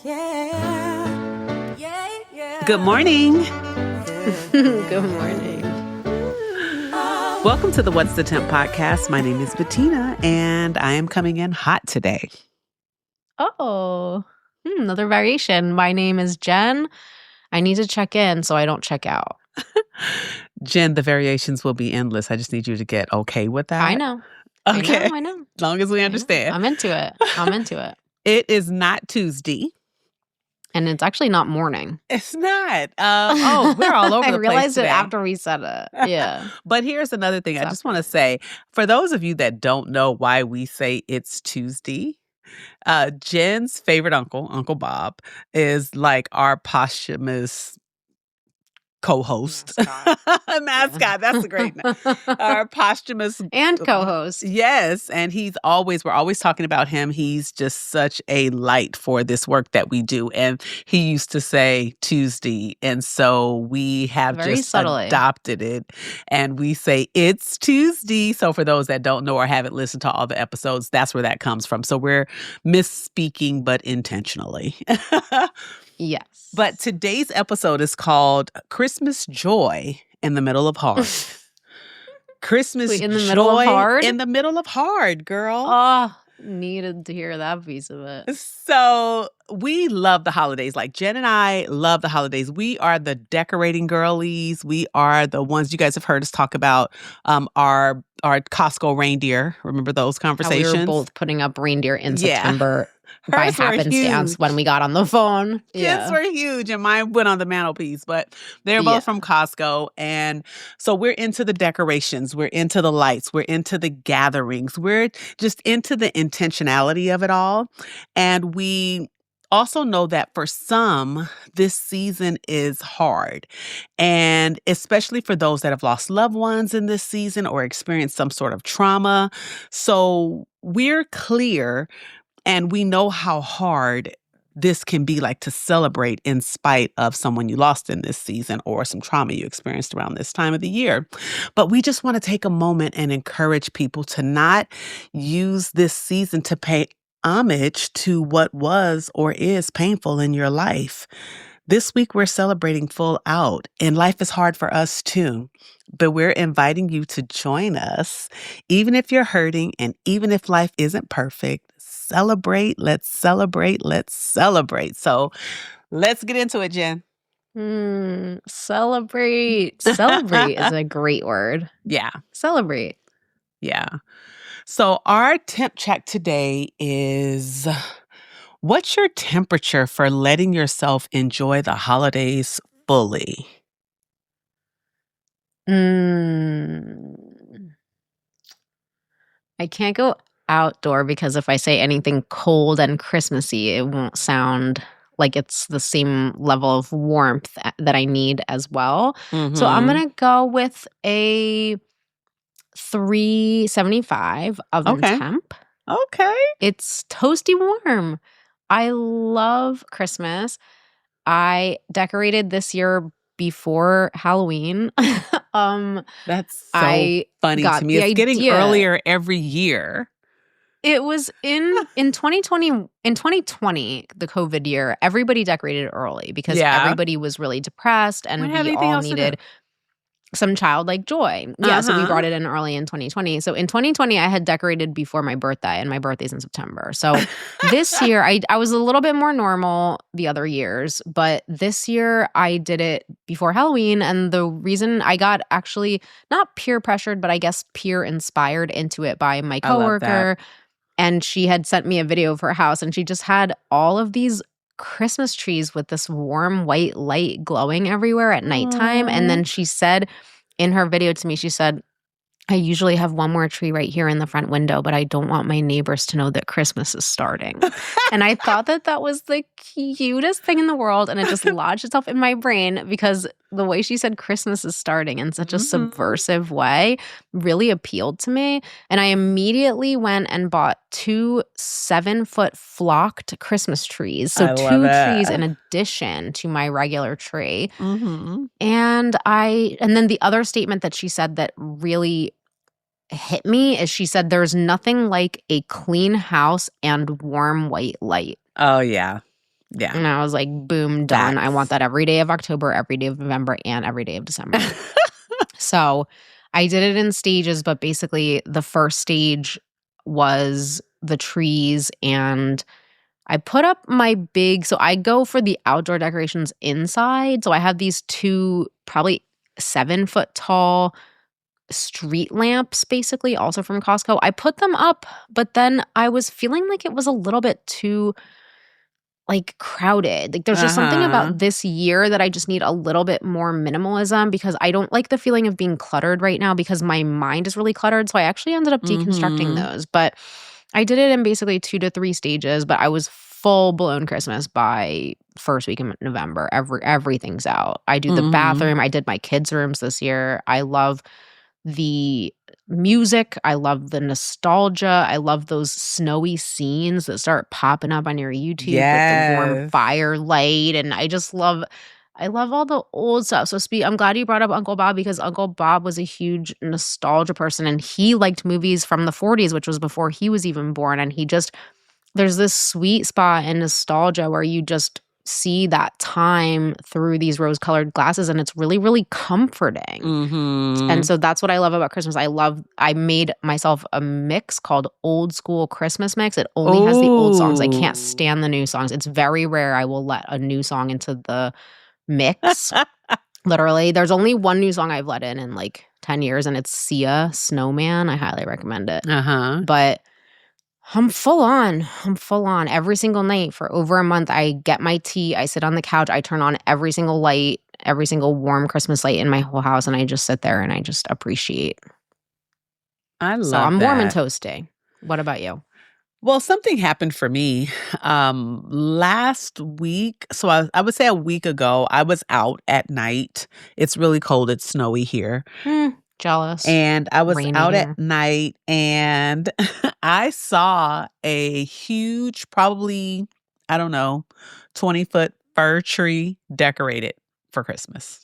Good morning. Good morning. Welcome to the What's the Temp podcast. My name is Betina, and I am coming in hot today. Oh, another variation. My name is Jen. I need to check in so I don't check out. Jen, the variations will be endless. I just need you to get okay with that. I know. Okay. I know. As long as we understand. I'm into it. It is not Tuesday. And it's actually not morning. It's not. We're all over the place I realized today. it after we said it. Yeah. But here's another thing I just want to say. For those of you that don't know why we say it's Tuesday, Jen's favorite uncle, Uncle Bob, is like our posthumous co-host. Mascot. That's a great name. Our posthumous and co-host. Yes. And we're always talking about him. He's just such a light for this work that we do. And he used to say Tuesday. And so we have Very just subtly adopted it. And we say it's Tuesday. So for those that don't know or haven't listened to all the episodes, that's where that comes from. So we're misspeaking, but intentionally. Yes. But today's episode is called Christmas Joy in the Middle of Hard. Christmas in the joy middle of hard? In the middle of hard, girl. Oh, needed to hear that piece of it. So we love the holidays. Like Jen and I love the holidays. We are the decorating girlies. We are the ones you guys have heard us talk about our Costco reindeer. Remember those conversations? How we were both putting up reindeer in September. By happenstance when we got on the phone. Yes, we're huge. And mine went on the mantelpiece, but they're both from Costco. And so we're into the decorations. We're into the lights. We're into the gatherings. We're just into the intentionality of it all. And we also know that for some, this season is hard. And especially for those that have lost loved ones in this season or experienced some sort of trauma. So we're clear. And we know how hard this can be like to celebrate in spite of someone you lost in this season or some trauma you experienced around this time of the year. But we just want to take a moment and encourage people to not use this season to pay homage to what was or is painful in your life. This week, we're celebrating full out, and life is hard for us too. But we're inviting you to join us, even if you're hurting and even if life isn't perfect. Celebrate. Let's celebrate. Let's celebrate. So let's get into it, Jen. Celebrate. Celebrate is a great word. Yeah. Celebrate. Yeah. So our temp check today is, what's your temperature for letting yourself enjoy the holidays fully? I can't go outdoor because if I say anything cold and Christmassy, it won't sound like it's the same level of warmth that I need as well. Mm-hmm. So I'm going to go with a 375 oven temp. Okay. It's toasty warm. I love Christmas. I decorated this year before Halloween. That's so funny to me. It's getting earlier every year. It was in 2020, the COVID year, everybody decorated early because everybody was really depressed and we all needed some childlike joy. Yeah, so we brought it in early in 2020. So in 2020, I had decorated before my birthday, and my birthday's in September. So this year, I was a little bit more normal the other years, but this year I did it before Halloween. And the reason I got actually not peer pressured, but I guess peer inspired into it by my coworker. And she had sent me a video of her house, and she just had all of these Christmas trees with this warm white light glowing everywhere at nighttime. And then she said in her video to me, she said, I usually have one more tree right here in the front window, but I don't want my neighbors to know that Christmas is starting. And I thought that was the cutest thing in the world. And it just lodged itself in my brain because the way she said Christmas is starting in such a subversive way really appealed to me. And I immediately went and bought 2 7-foot flocked Christmas trees. So 2 trees in addition to my regular tree. Mm-hmm. And then the other statement that she said that really hit me is she said, there's nothing like a clean house and warm white light. Oh, yeah. Yeah. And I was like, boom, done. I want that every day of October, every day of November, and every day of December. So I did it in stages, but basically the first stage was the trees, and I put up my so I go for the outdoor decorations inside. So I have these 2 probably 7-foot tall street lamps, basically, also from Costco. I put them up, but then I was feeling like it was a little bit too like crowded. Like there's just something about this year that I just need a little bit more minimalism, because I don't like the feeling of being cluttered right now because my mind is really cluttered. So I actually ended up deconstructing those. But I did it in basically 2 to 3 stages, but I was full blown Christmas by first week in November. Everything's out. I do the bathroom. I did my kids' rooms this year. I love the music. I love the nostalgia. I love those snowy scenes that start popping up on your YouTube with the warm firelight. And I love all the old stuff. So I'm glad you brought up Uncle Bob, because Uncle Bob was a huge nostalgia person, and he liked movies from the 40s, which was before he was even born. And there's this sweet spot in nostalgia where you just see that time through these rose-colored glasses, and it's really, really comforting. And so that's what I love about Christmas. I made myself a mix called Old School Christmas Mix. It only has the old songs. I can't stand the new songs. It's very rare I will let a new song into the mix. Literally, there's only one new song I've let in like 10 years, and it's Sia, Snowman. I highly recommend it. But I'm full on every single night for over a month. I get my tea, I sit on the couch, I turn on every single light, every single warm Christmas light in my whole house, and I just sit there and I just appreciate. I love So I'm that. warm and toasty. What about you? Well, something happened for me last week. So I would say a week ago, I was out at night. It's really cold. It's snowy here. Jealous. And I was Rainy out here. at night, and I saw a huge, probably, I don't know, 20-foot fir tree decorated for Christmas.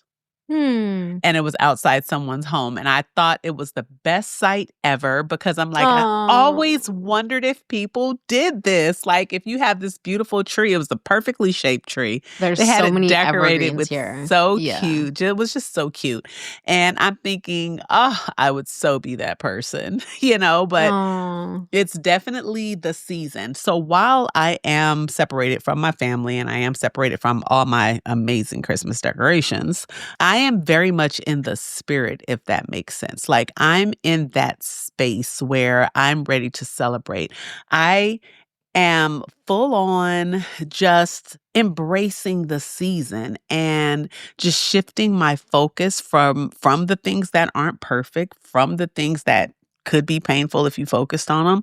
And it was outside someone's home. And I thought it was the best sight ever, because I'm like, I always wondered if people did this. Like, if you have this beautiful tree, it was the perfectly shaped tree. There's they had so it many decorated with here. So cute. It was just so cute. And I'm thinking, I would so be that person, but it's definitely the season. So while I am separated from my family and I am separated from all my amazing Christmas decorations, I am very much in the spirit, if that makes sense. Like, I'm in that space where I'm ready to celebrate. I am full on just embracing the season and just shifting my focus from the things that aren't perfect, from the things that could be painful if you focused on them,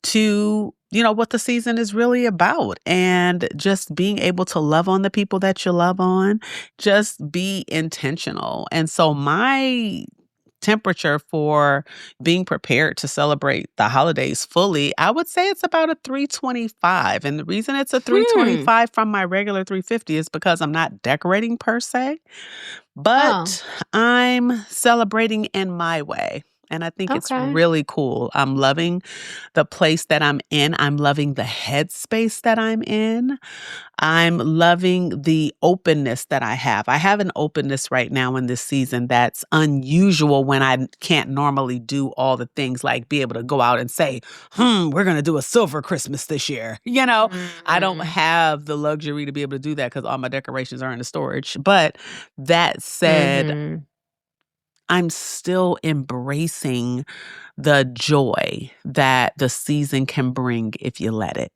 to what the season is really about, and just being able to love on the people that you love on, just be intentional. And so my temperature for being prepared to celebrate the holidays fully, I would say it's about a 325. And the reason it's a 325 from my regular 350 is because I'm not decorating per se, but I'm celebrating in my way. And I think it's really cool. I'm loving the place that I'm in. I'm loving the headspace that I'm in. I'm loving the openness that I have. I have an openness right now in this season that's unusual, when I can't normally do all the things, like be able to go out and say, we're going to do a silver Christmas this year. I don't have the luxury to be able to do that because all my decorations are in the storage. But that said, I'm still embracing the joy that the season can bring if you let it.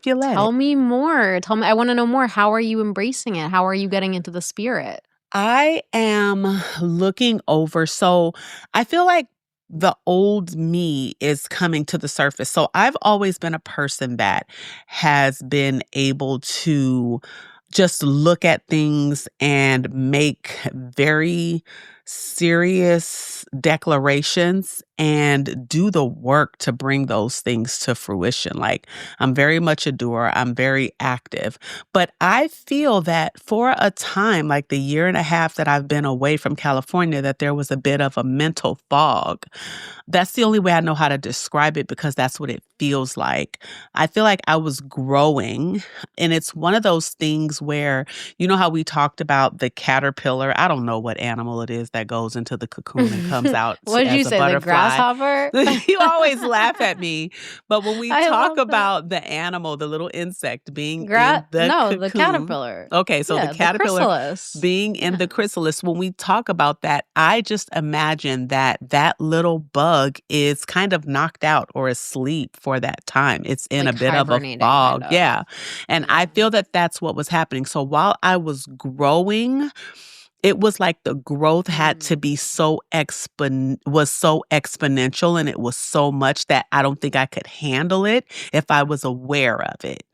Tell me more. I want to know more. How are you embracing it? How are you getting into the spirit? I am looking over. So I feel like the old me is coming to the surface. So I've always been a person that has been able to just look at things and make very serious declarations and do the work to bring those things to fruition. Like, I'm very much a doer. I'm very active. But I feel that for a time, like the year and a half that I've been away from California, that there was a bit of a mental fog. That's the only way I know how to describe it, because that's what it feels like. I feel like I was growing, and it's one of those things where, you know how we talked about the caterpillar? I don't know what animal it is that goes into the cocoon and comes out What did you as a say, the butterfly. grasshopper? You always laugh at me. But when we I talk love that. about the animal, the little insect being in the cocoon. the caterpillar. Okay, so Yeah, the caterpillar chrysalis. being in the chrysalis, when we talk about that, I just imagine that that little bug is kind of knocked out or asleep for that time. It's in Like a bit of a hibernating, fog. kind of. Yeah. And I feel that that's what was happening. So while I was growing, it was like the growth had to be so exponential, and it was so much that I don't think I could handle it if I was aware of it.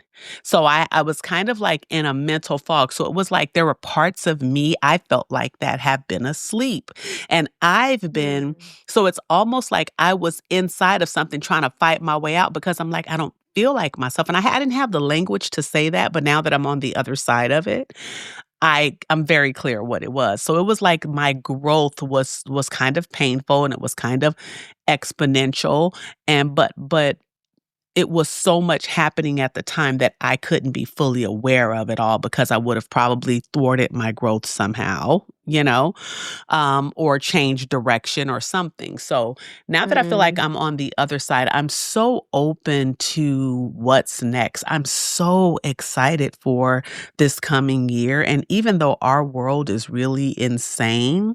So I was kind of like in a mental fog. So it was like there were parts of me I felt like that have been asleep. And I've been, so it's almost like I was inside of something trying to fight my way out, because I'm like, I don't feel like myself. And I didn't have the language to say that, but now that I'm on the other side of it, I'm very clear what it was. So it was like my growth was kind of painful, and it was kind of exponential, and but it was so much happening at the time that I couldn't be fully aware of it all, because I would have probably thwarted my growth somehow, or changed direction or something. So now that I feel like I'm on the other side, I'm so open to what's next. I'm so excited for this coming year. And even though our world is really insane,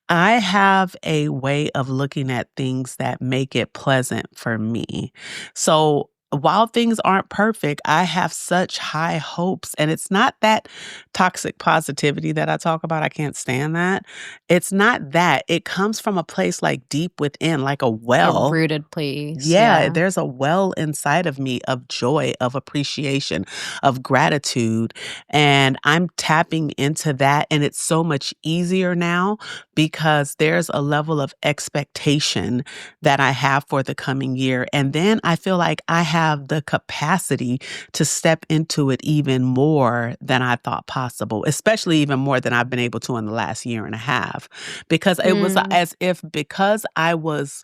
I have a way of looking at things that make it pleasant for me. So while things aren't perfect, I have such high hopes. And it's not that toxic positivity that I talk about. I can't stand that. It's not that. It comes from a place like deep within, like a well. A rooted place. Yeah, there's a well inside of me of joy, of appreciation, of gratitude. And I'm tapping into that. And it's so much easier now because there's a level of expectation that I have for the coming year. And then I feel like I have the capacity to step into it even more than I thought possible, especially even more than I've been able to in the last year and a half. Because it was as if, because I was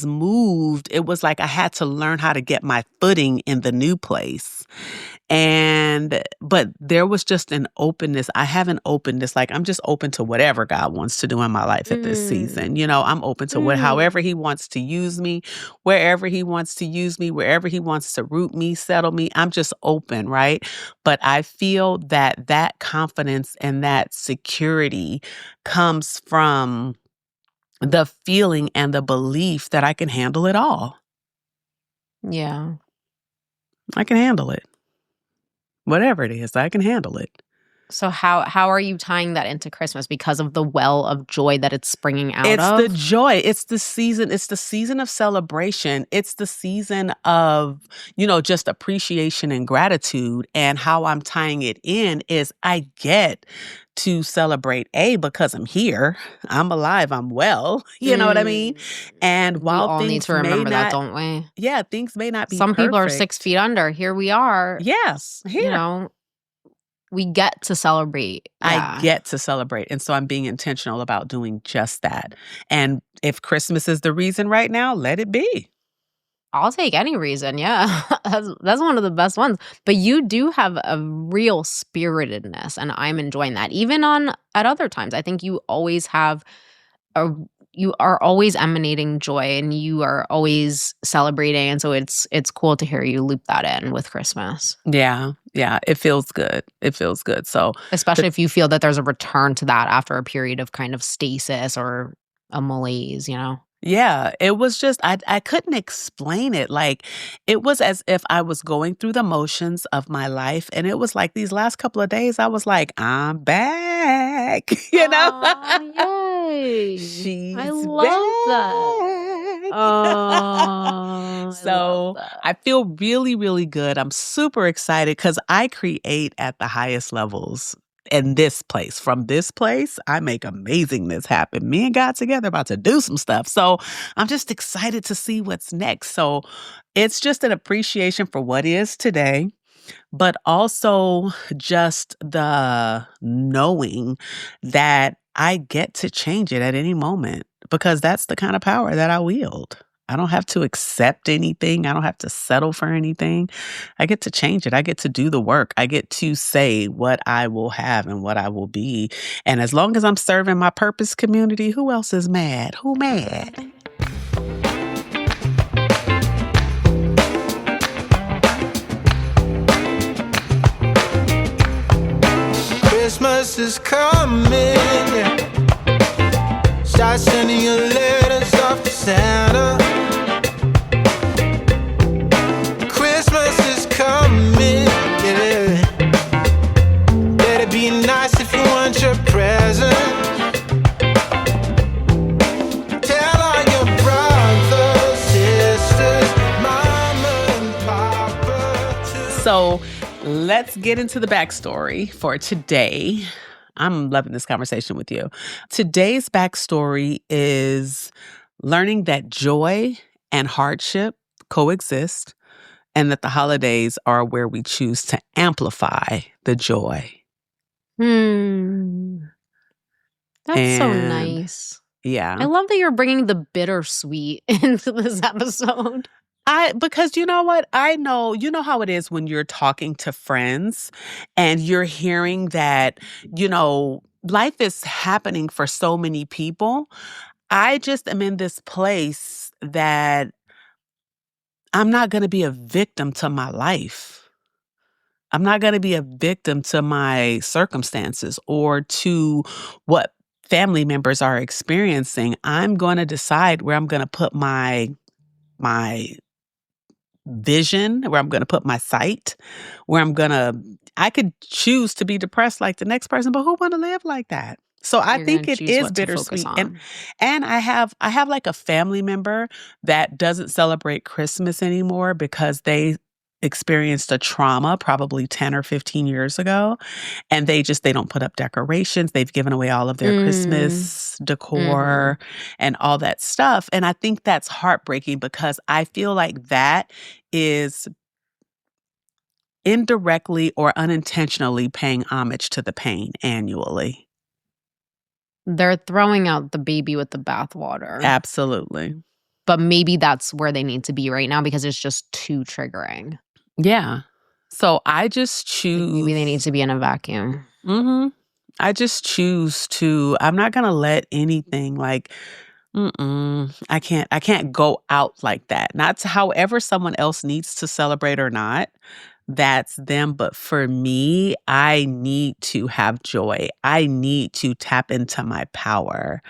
moved, it was like I had to learn how to get my footing in the new place. But there was just an openness. I have an openness, like I'm just open to whatever God wants to do in my life at this season. I'm open to however he wants to use me, wherever he wants to use me, wherever he wants to root me, settle me. I'm just open, right? But I feel that that confidence and that security comes from the feeling and the belief that I can handle it all. Yeah. I can handle it. Whatever it is, I can handle it. So how are you tying that into Christmas, because of the well of joy that it's springing out of? It's the joy. It's the season. It's the season of celebration. It's the season of, just appreciation and gratitude. And how I'm tying it in is I get to celebrate, because I'm here, I'm alive, I'm well, you know what I mean? And while we all things need to remember that, don't we? Yeah, things may not be Some perfect. people are 6 feet under. Here we are. Yes, here. We get to celebrate. Yeah. I get to celebrate. And so I'm being intentional about doing just that. And if Christmas is the reason right now, let it be. I'll take any reason. Yeah. That's one of the best ones. But you do have a real spiritedness, and I'm enjoying that. Even at other times, I think you always have you are always emanating joy, and you are always celebrating. And so it's cool to hear you loop that in with Christmas. Yeah. Yeah. It feels good. It feels good. So especially if you feel that there's a return to that after a period of kind of stasis or a malaise, Yeah, it was just, I couldn't explain it. Like, it was as if I was going through the motions of my life. And it was like these last couple of days, I was like, I'm back, Yay. She's I love back. that. Oh, so I feel really, really good. I'm super excited because I create at the highest levels. in this place. From this place, I make amazingness happen. Me and God together about to do some stuff. So I'm just excited to see what's next. So it's just an appreciation for what is today, but also just the knowing that I get to change it at any moment, because that's the kind of power that I wield. I don't have to accept anything. I don't have to settle for anything. I get to change it. I get to do the work. I get to say what I will have and what I will be. And as long as I'm serving my purpose community, who else is mad? Who mad? Christmas is coming. Start sending your letters off to Santa. Christmas is coming, yeah. Better be nice if you want your present. Tell all your brothers, sisters, mama and papa too. So let's get into the backstory for today. I'm loving this conversation with you. Today's backstory is learning that joy and hardship coexist, and that the holidays are where we choose to amplify the joy. That's so nice. Yeah. I love that you're bringing the bittersweet into this episode. Because you know what? You know how it is when you're talking to friends and you're hearing that, life is happening for so many people. I just am in this place that I'm not going to be a victim to my life. I'm not going to be a victim to my circumstances or to what family members are experiencing. I'm going to decide where I'm going to put my vision, where I'm going to put my sight, I could choose to be depressed like the next person, but who want to live like that? So I think it is bittersweet. And I have like a family member that doesn't celebrate Christmas anymore because they experienced a trauma probably 10 or 15 years ago. And they don't put up decorations. They've given away all of their Christmas decor and all that stuff. And I think that's heartbreaking because I feel like that is indirectly or unintentionally paying homage to the pain annually. They're throwing out the baby with the bathwater. Absolutely. But maybe that's where they need to be right now because it's just too triggering. Yeah. So I just choose. Maybe they need to be in a vacuum. I just choose to. I'm not gonna let anything I can't go out like that. Not to however someone else needs to celebrate or not. That's them. But for me, I need to have joy. I need to tap into my power.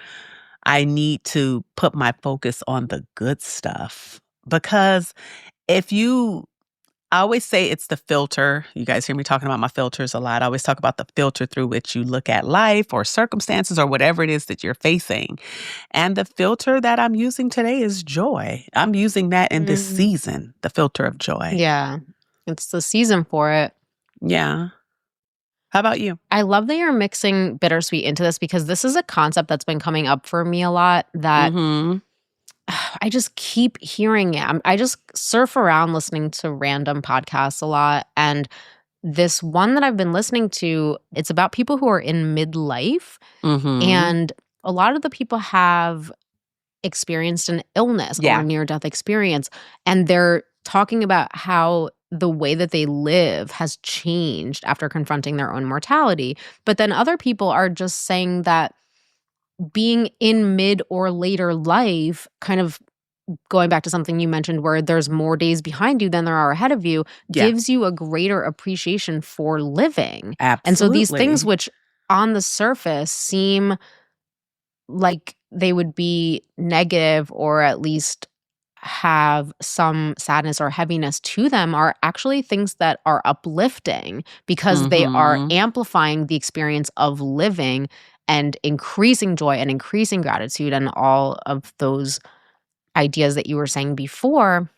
I need to put my focus on the good stuff. Because I always say it's the filter. You guys hear me talking about my filters a lot. I always talk about the filter through which you look at life or circumstances or whatever it is that you're facing. And the filter that I'm using today is joy. I'm using that in this season, the filter of joy. Yeah, it's the season for it. Yeah. How about you? I love that you're mixing bittersweet into this because this is a concept that's been coming up for me a lot that I just keep hearing it. I just surf around listening to random podcasts a lot. And this one that I've been listening to, it's about people who are in midlife. And a lot of the people have experienced an illness or near-death experience. And they're talking about how the way that they live has changed after confronting their own mortality. But then other people are just saying that being in mid or later life, kind of going back to something you mentioned where there's more days behind you than there are ahead of you, gives you a greater appreciation for living. Absolutely. And so these things which on the surface seem like they would be negative or at least have some sadness or heaviness to them are actually things that are uplifting because they are amplifying the experience of living and increasing joy and increasing gratitude and all of those ideas that you were saying before.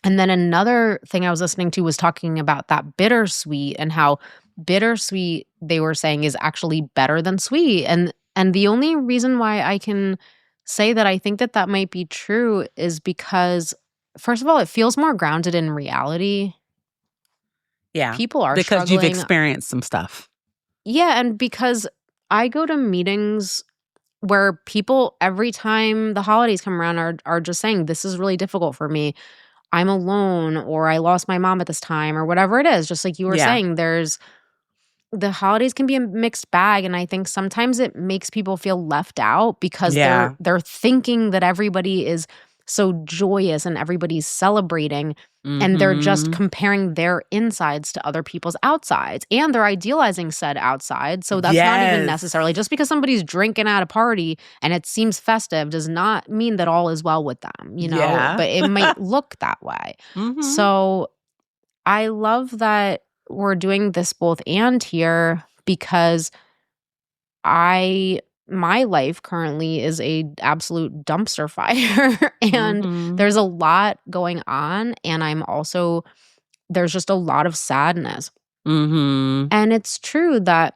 And then another thing I was listening to was talking about that bittersweet and how bittersweet, they were saying, is actually better than sweet. And the only reason why I can say that I think that that might be true is because, first of all, it feels more grounded in reality. Yeah. People are because struggling. you've experienced some stuff. Yeah, and because I go to meetings where people, every time the holidays come around, are just saying, this is really difficult for me. I'm alone, or I lost my mom at this time, or whatever it is. Just like you were saying, the holidays can be a mixed bag, and I think sometimes it makes people feel left out because they're thinking that everybody is so joyous and everybody's celebrating, and they're just comparing their insides to other people's outsides, and they're idealizing said outside. So that's not even necessarily, just because somebody's drinking at a party and it seems festive does not mean that all is well with them, you know, but it might look that way. So I love that we're doing this both and here, because my life currently is a absolute dumpster fire and there's a lot going on, and there's just a lot of sadness. And it's true that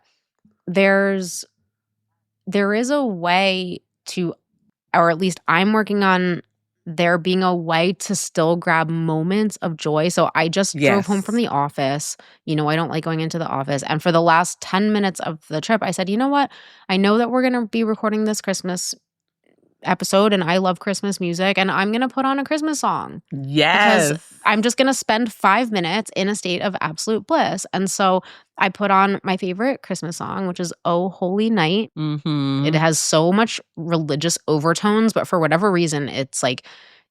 there is a way to, or at least I'm working on there being a way to still grab moments of joy. So I just drove home from the office. You know, I don't like going into the office. And for the last 10 minutes of the trip, I said, you know what? I know that we're going to be recording this Christmas episode, and I love Christmas music, and I'm going to put on a Christmas song. Yes. Because I'm just going to spend 5 minutes in a state of absolute bliss. And so I put on my favorite Christmas song, which is Oh Holy Night. It has so much religious overtones, but for whatever reason, it's like,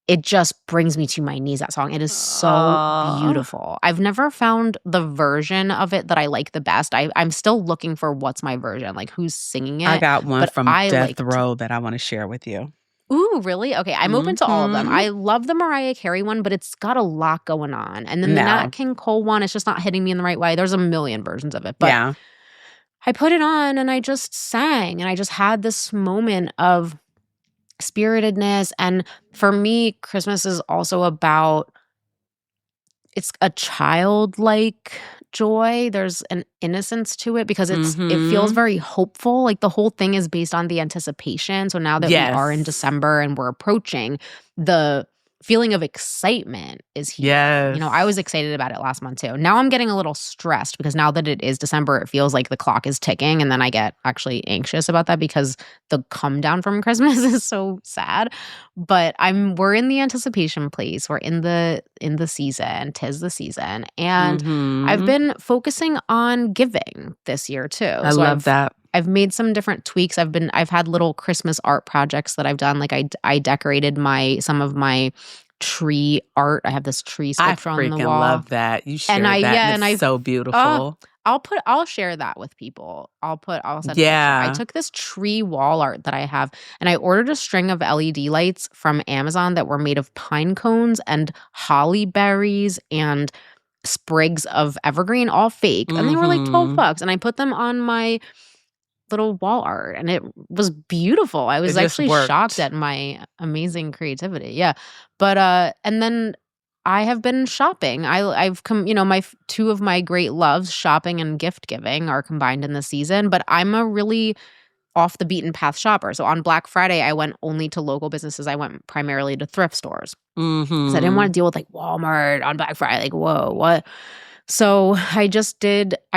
it just brings me to my knees, that song. It is so beautiful. I've never found the version of it that I like the best. I'm still looking for what's my version, like who's singing it. I got one from Death Row that I want to share with you. Ooh, really? Okay, I'm open to all of them. I love the Mariah Carey one, but it's got a lot going on. And then the Nat King Cole one, it's just not hitting me in the right way. There's a million versions of it. But I put it on and I just sang, and I just had this moment of spiritedness. And for me, Christmas is also about, it's a childlike joy. There's an innocence to it because it feels very hopeful. Like the whole thing is based on the anticipation. So now that we are in December and we're approaching, the feeling of excitement is here. You know, I was excited about it last month too. Now I'm getting a little stressed because now that it is December, it feels like the clock is ticking, and then I get actually anxious about that because the come down from Christmas is so sad. But we're in the anticipation place. We're in the season. 'Tis the season. And I've been focusing on giving this year too. I love that. I've made some different tweaks. I've had little Christmas art projects that I've done. Like I decorated some of my tree art. I have this tree sculpture on the wall. I freaking love that. You shared that. And it's so beautiful. I'll share that with people. I'll send a picture. I took this tree wall art that I have, and I ordered a string of LED lights from Amazon that were made of pine cones and holly berries and sprigs of evergreen, all fake. And they were like $12. And I put them on my little wall art, and it was beautiful. I was actually shocked at my amazing creativity. Yeah. But and then I have been shopping. I've come, you know, my two of my great loves, shopping and gift giving, are combined in this season, but I'm a really off the beaten path shopper. So on Black Friday, I went only to local businesses. I went primarily to thrift stores. So I didn't want to deal with like Walmart on Black Friday. Like, whoa, what? So I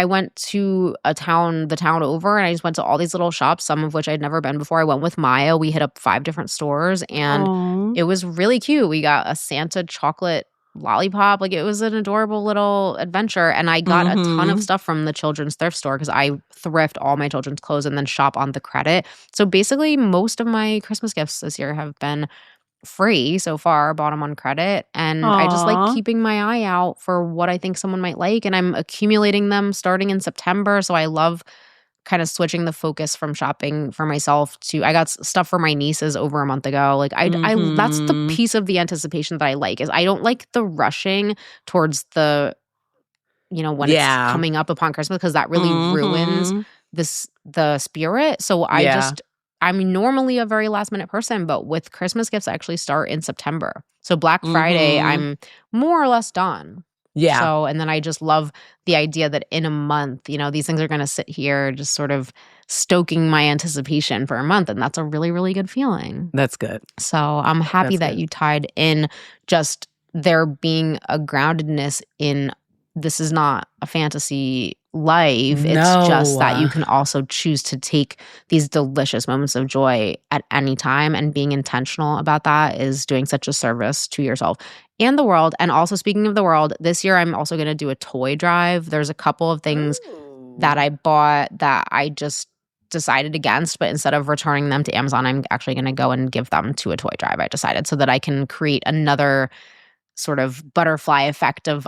went to the town over, and I just went to all these little shops, some of which I'd never been before. I went with Maya. We hit up 5 different stores, and it was really cute. We got a Santa chocolate lollipop. Like, it was an adorable little adventure. And I got a ton of stuff from the children's thrift store because I thrift all my children's clothes and then shop on the credit. So basically, most of my Christmas gifts this year have been free so far, bought them on credit, and I just like keeping my eye out for what I think someone might like, and I'm accumulating them starting in September. So I love kind of switching the focus from shopping for myself to, I got stuff for my nieces over a month ago. Like I that's the piece of the anticipation that I like, is I don't like the rushing towards the, you know, when it's coming up upon Christmas, because that really ruins the spirit. So I'm normally a very last minute person, but with Christmas gifts, I actually start in September. So Black Friday, I'm more or less done. Yeah. So, and then I just love the idea that in a month, these things are going to sit here just sort of stoking my anticipation for a month. And that's a really, really good feeling. That's good. So I'm happy that you tied in just there being a groundedness in this is not a fantasy life. No. It's just that you can also choose to take these delicious moments of joy at any time, and being intentional about that is doing such a service to yourself and the world. And also, speaking of the world, this year I'm also going to do a toy drive. There's a couple of things that I bought that I just decided against, but instead of returning them to Amazon, I'm actually going to go and give them to a toy drive. I decided so that I can create another sort of butterfly effect of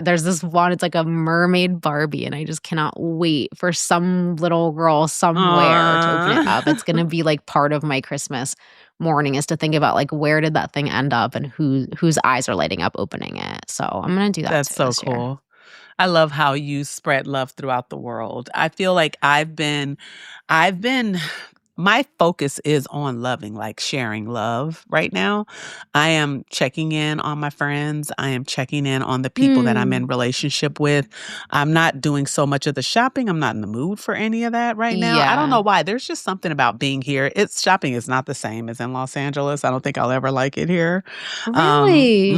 there's this one, it's like a mermaid Barbie, and I just cannot wait for some little girl somewhere to open it up. It's going to be like part of my Christmas morning is to think about like where did that thing end up and whose eyes are lighting up opening it. So I'm going to do that. That's so cool. Year. I love how you spread love throughout the world. I feel like I've been my focus is on loving, like sharing love right now. I am checking in on my friends. I am checking in on the people that I'm in relationship with. I'm not doing so much of the shopping. I'm not in the mood for any of that right now. I don't know why. There's just something about being here. Shopping is not the same as in Los Angeles. I don't think I'll ever like it here. Really?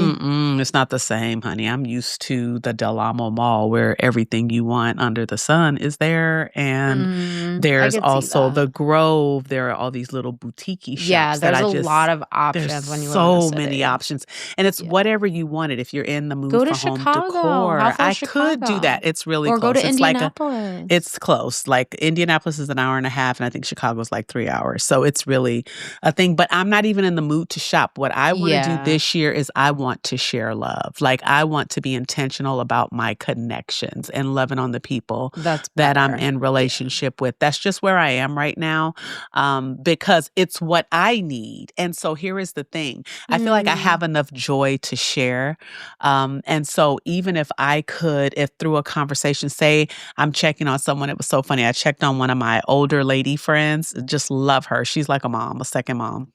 It's not the same, honey. I'm used to the Del Amo Mall where everything you want under the sun is there. And there's also the Grove. There are all these little boutique-y shops. Yeah, there's a lot of options when you live in the city. So many options. And it's whatever you wanted. If you're in the mood go for to home Chicago. decor, I Chicago? could do that. It's really or close. Or go to it's Indianapolis. It's close. Like Indianapolis is an hour and a half, and I think Chicago's like 3 hours. So it's really a thing. But I'm not even in the mood to shop. What I want to do this year is I want to share love. Like I want to be intentional about my connections and loving on the people that I'm in relationship with. That's just where I am right now. Because it's what I need. And so here is the thing. I feel like I have enough joy to share. And so even if through a conversation, say I'm checking on someone, it was so funny. I checked on one of my older lady friends, just love her. She's like a mom, a second mom.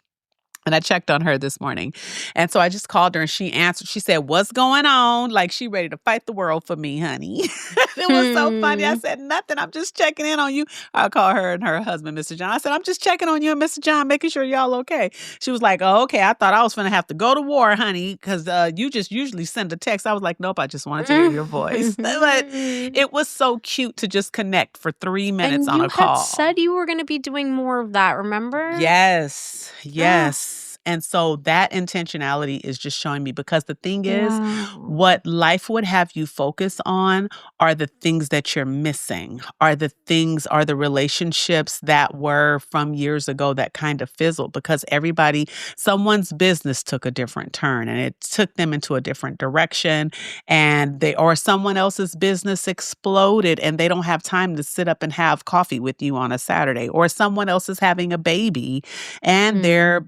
And I checked on her this morning. And so I just called her and she answered. She said, "What's going on?" Like she ready to fight the world for me, honey. It was so funny. I said, "Nothing. I'm just checking in on you." I call her and her husband, Mr. John. I said, "I'm just checking on you and Mr. John, making sure y'all okay." She was like, "Oh, okay. I thought I was going to have to go to war, honey, because you just usually send a text." I was like, "Nope. I just wanted to hear your voice." But it was so cute to just connect for 3 minutes on a call. You had said you were going to be doing more of that, remember? Yes. And so that intentionality is just showing me, because the thing is, what life would have you focus on are the things that you're missing, are the relationships that were from years ago that kind of fizzled, because someone's business took a different turn and it took them into a different direction, or someone else's business exploded and they don't have time to sit up and have coffee with you on a Saturday, or someone else is having a baby and their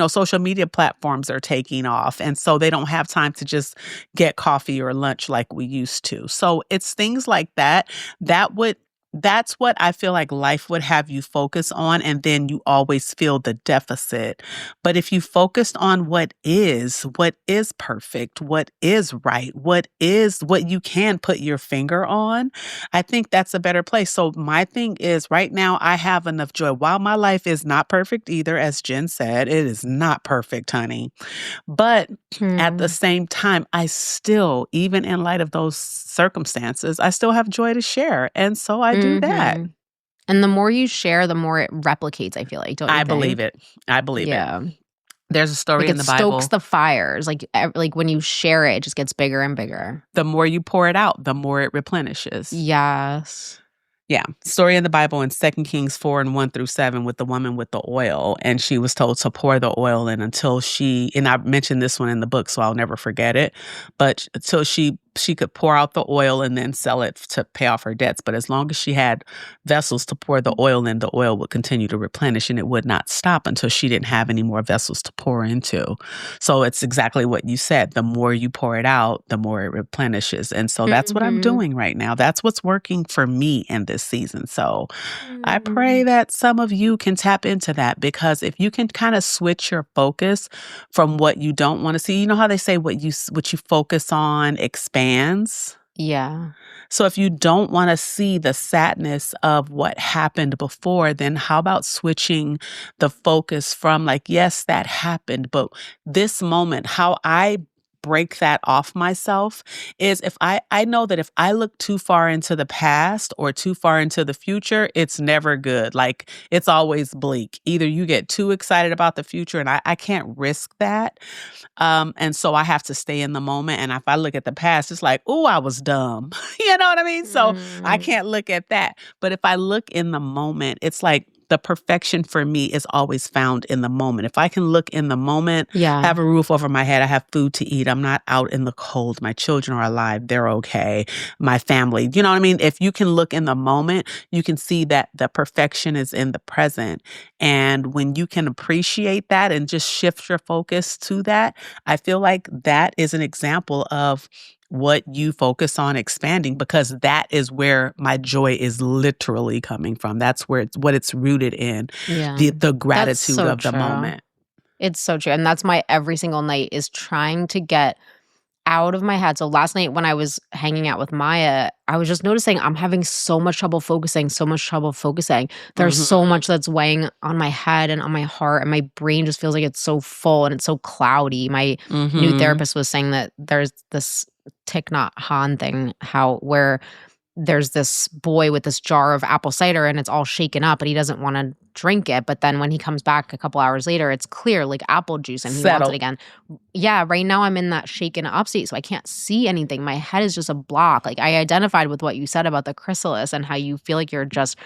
social media platforms are taking off. And so they don't have time to just get coffee or lunch like we used to. So it's things like that. That's what I feel like life would have you focus on. And then you always feel the deficit. But if you focused on what is perfect, what is right, what you can put your finger on, I think that's a better place. So my thing is, right now I have enough joy. While my life is not perfect either, as Jen said, it is not perfect, honey. But at the same time, I still, even in light of those circumstances, I still have joy to share. And so I do that. And the more you share, the more it replicates, I feel like, don't you think? I believe it. There's a story in the Bible. It stokes the fires. Like when you share it, it just gets bigger and bigger. The more you pour it out, the more it replenishes. Yes. Yeah. Story in the Bible in 2 Kings 4:1-7 with the woman with the oil. And she was told to pour the oil in until and I mentioned this one in the book, so I'll never forget it. But until she she could pour out the oil and then sell it to pay off her debts. But as long as she had vessels to pour the oil in, the oil would continue to replenish, and it would not stop until she didn't have any more vessels to pour into. So it's exactly what you said. The more you pour it out, the more it replenishes. And so that's what I'm doing right now. That's what's working for me in this season. So I pray that some of you can tap into that, because if you can kind of switch your focus from what you don't want to see, you know how they say what you focus on expands? Yeah. So if you don't want to see the sadness of what happened before, then how about switching the focus from like, yes, that happened, but this moment, how I break that off myself is if I know that if I look too far into the past or too far into the future, it's never good. Like, it's always bleak. Either you get too excited about the future, and I can't risk that. And so I have to stay in the moment. And if I look at the past, it's like, oh, I was dumb. You know what I mean? So I can't look at that. But if I look in the moment, it's like the perfection for me is always found in the moment. If I can look in the moment, have a roof over my head, I have food to eat, I'm not out in the cold, my children are alive, they're okay, my family, you know what I mean? If you can look in the moment, you can see that the perfection is in the present. And when you can appreciate that and just shift your focus to that, I feel like that is an example of what you focus on expanding, because that is where my joy is literally coming from. That's where what it's rooted in, the gratitude of the moment. It's so true. And that's my every single night is trying to get out of my head. So last night when I was hanging out with Maya, I was just noticing I'm having so much trouble focusing. There's so much that's weighing on my head and on my heart, and my brain just feels like it's so full and it's so cloudy. My new therapist was saying that there's this Thich Nhat Hanh thing, where there's this boy with this jar of apple cider and it's all shaken up, but he doesn't want to drink it. But then when he comes back a couple hours later, it's clear like apple juice and he wants it again. Yeah, right now I'm in that shaken up state, so I can't see anything. My head is just a block. Like, I identified with what you said about the chrysalis and how you feel like you're just,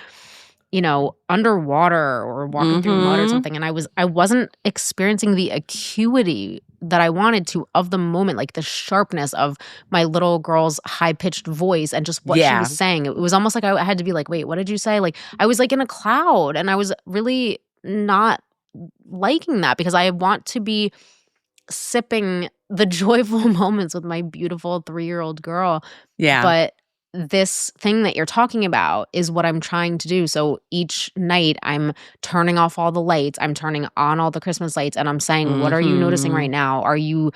underwater or walking through mud or something. And I wasn't experiencing the acuity that I wanted to of the moment, like the sharpness of my little girl's high-pitched voice and just what she was saying. It was almost like I had to be like, wait, what did you say? Like, I was like in a cloud, and I was really not liking that, because I want to be sipping the joyful moments with my beautiful 3-year-old girl. Yeah. But this thing that you're talking about is what I'm trying to do. So each night I'm turning off all the lights, I'm turning on all the Christmas lights, and I'm saying, what are you noticing right now? Are you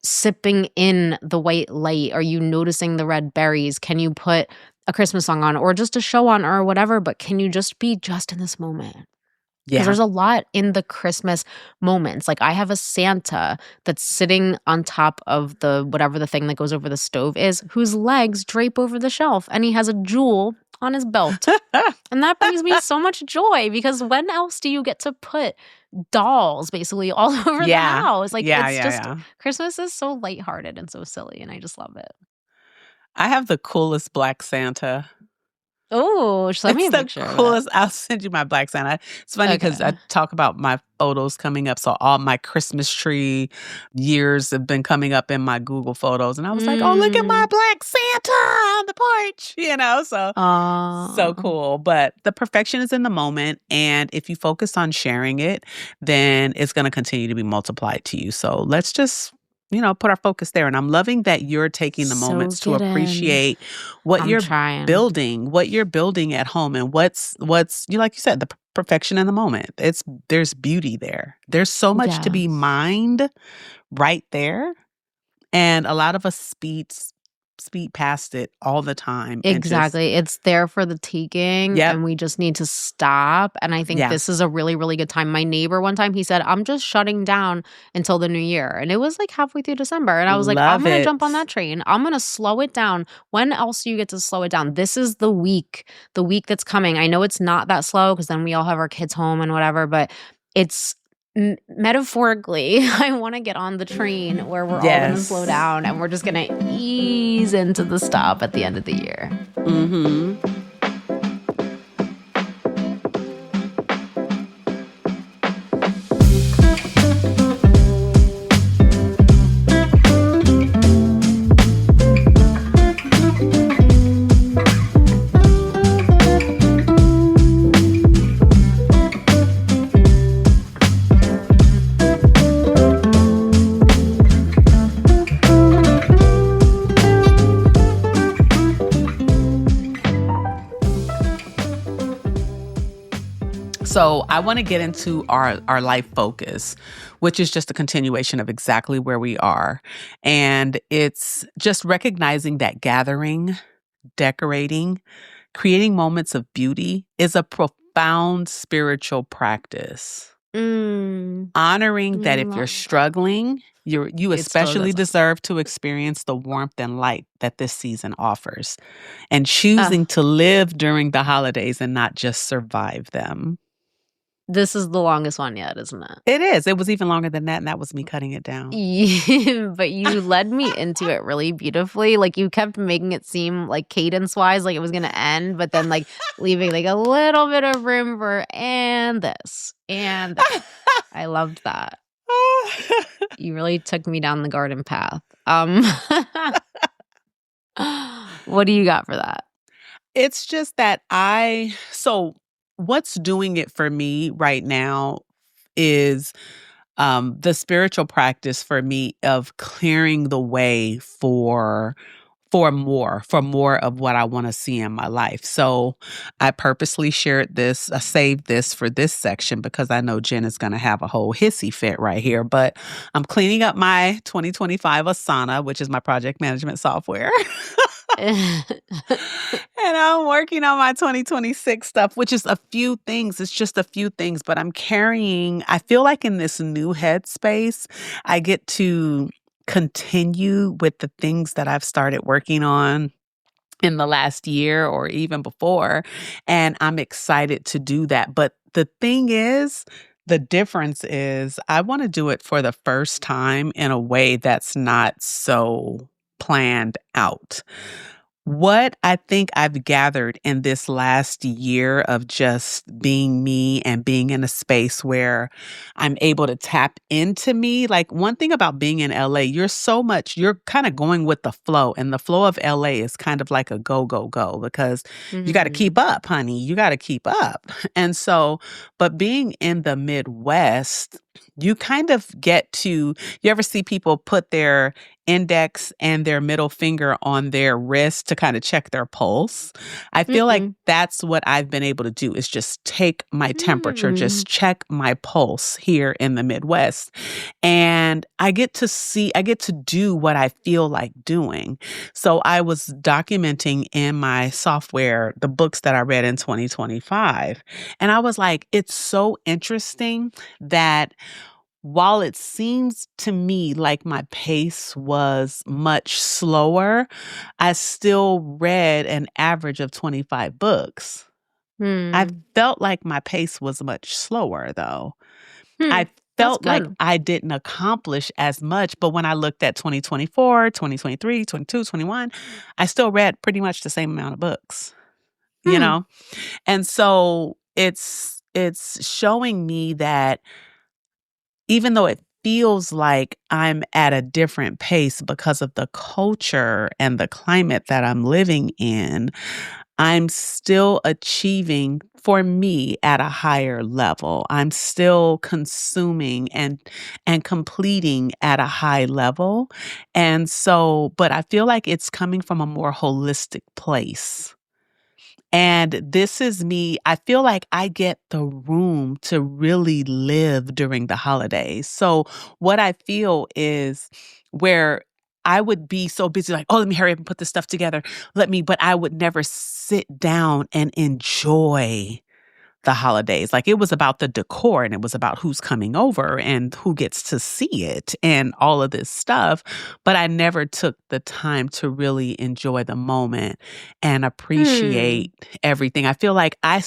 sipping in the white light? Are you noticing the red berries? Can you put a Christmas song on or just a show on or whatever, but can you just be just in this moment? Because there's a lot in the Christmas moments. Like, I have a Santa that's sitting on top of whatever the thing that goes over the stove is, whose legs drape over the shelf, and he has a jewel on his belt. And that brings me so much joy, because when else do you get to put dolls basically all over the house? Like, Christmas is so lighthearted and so silly, and I just love it. I have the coolest black Santa. Oh, send me a picture. It's the coolest. I'll send you my black Santa. It's funny because I talk about my photos coming up. So all my Christmas tree years have been coming up in my Google photos. And I was like, oh, look at my black Santa on the porch, so cool. But the perfection is in the moment. And if you focus on sharing it, then it's going to continue to be multiplied to you. So let's just put our focus there. And I'm loving that you're taking the moments to appreciate what you're building at home, and what's like you said, the perfection in the moment. There's beauty there. There's so much to be mined right there. And a lot of us speed past it all the time. Exactly. It's there for the taking, and we just need to stop. And I think this is a really, really good time. My neighbor one time, he said, I'm just shutting down until the new year. And it was like halfway through December. And I was like, I'm going to jump on that train. I'm going to slow it down. When else do you get to slow it down? This is the week that's coming. I know it's not that slow because then we all have our kids home and whatever, but it's metaphorically, I want to get on the train where we're all going to slow down and we're just going to ease into the stop at the end of the year. So I want to get into our life focus, which is just a continuation of exactly where we are. And it's just recognizing that gathering, decorating, creating moments of beauty is a profound spiritual practice. Honoring that if you're struggling, you especially deserve to experience the warmth and light that this season offers, and choosing to live during the holidays and not just survive them. This is the longest one yet, isn't it? It is. It was even longer than that, and that was me cutting it down. But you led me into it really beautifully. Like, you kept making it seem like cadence-wise, like it was going to end, but then like leaving like a little bit of room for and this. I loved that. You really took me down the garden path. What do you got for that? It's just that what's doing it for me right now is the spiritual practice for me of clearing the way for more of what I want to see in my life. So I purposely shared this, I saved this for this section because I know Jen is going to have a whole hissy fit right here, but I'm cleaning up my 2025 Asana, which is my project management software. And I'm working on my 2026 stuff, which is a few things. It's just a few things, but I feel like in this new headspace, I get to continue with the things that I've started working on in the last year or even before. And I'm excited to do that. But the difference is I want to do it for the first time in a way that's not so planned out. What I think I've gathered in this last year of just being me and being in a space where I'm able to tap into me. Like, one thing about being in LA, you're kind of going with the flow. And the flow of LA is kind of like a go, go, go, because you got to keep up, honey. You got to keep up. And so, but being in the Midwest, you kind of you ever see people put their index and their middle finger on their wrist to kind of check their pulse? I feel like that's what I've been able to do, is just take my temperature, just check my pulse here in the Midwest. And I get to do what I feel like doing. So I was documenting in my software the books that I read in 2025. And I was like, it's so interesting that while it seems to me like my pace was much slower, I still read an average of 25 books. I felt like my pace was much slower, though. I felt like I didn't accomplish as much, but when I looked at 2024, 2023, 22, 21, I still read pretty much the same amount of books, you know? And so it's showing me that even though it feels like I'm at a different pace because of the culture and the climate that I'm living in, I'm still achieving, for me, at a higher level. I'm still consuming and completing at a high level. And so, but I feel like it's coming from a more holistic place. And this is me. I feel like I get the room to really live during the holidays. So what I feel is where I would be so busy, like, oh, let me hurry up and put this stuff together. But I would never sit down and enjoy the holidays. Like, it was about the decor and it was about who's coming over and who gets to see it and all of this stuff. But I never took the time to really enjoy the moment and appreciate everything. I feel like I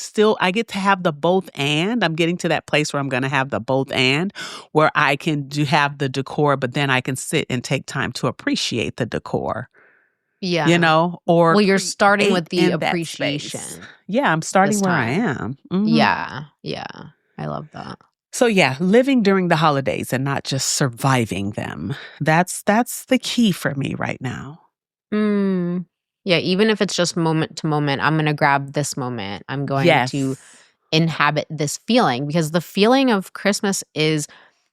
get to have the both and. I'm getting to that place where I'm going to have the both and, where I can have the decor, but then I can sit and take time to appreciate the decor. Yeah. You know, or well, you're starting with the appreciation. Yeah, I'm starting where I am. Yeah. I love that. So yeah, living during the holidays and not just surviving them. That's the key for me right now. Yeah, even if it's just moment to moment, I'm going to grab this moment. I'm going to inhabit this feeling, because the feeling of Christmas is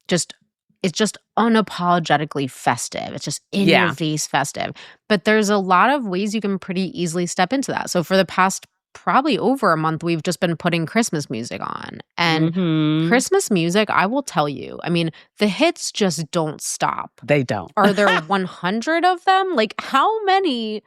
just unapologetically festive. It's just in your face festive. But there's a lot of ways you can pretty easily step into that. So for the past probably over a month, we've just been putting Christmas music on. And Christmas music, I will tell you, I mean, the hits just don't stop. They don't. Are there 100 of them? Like, how many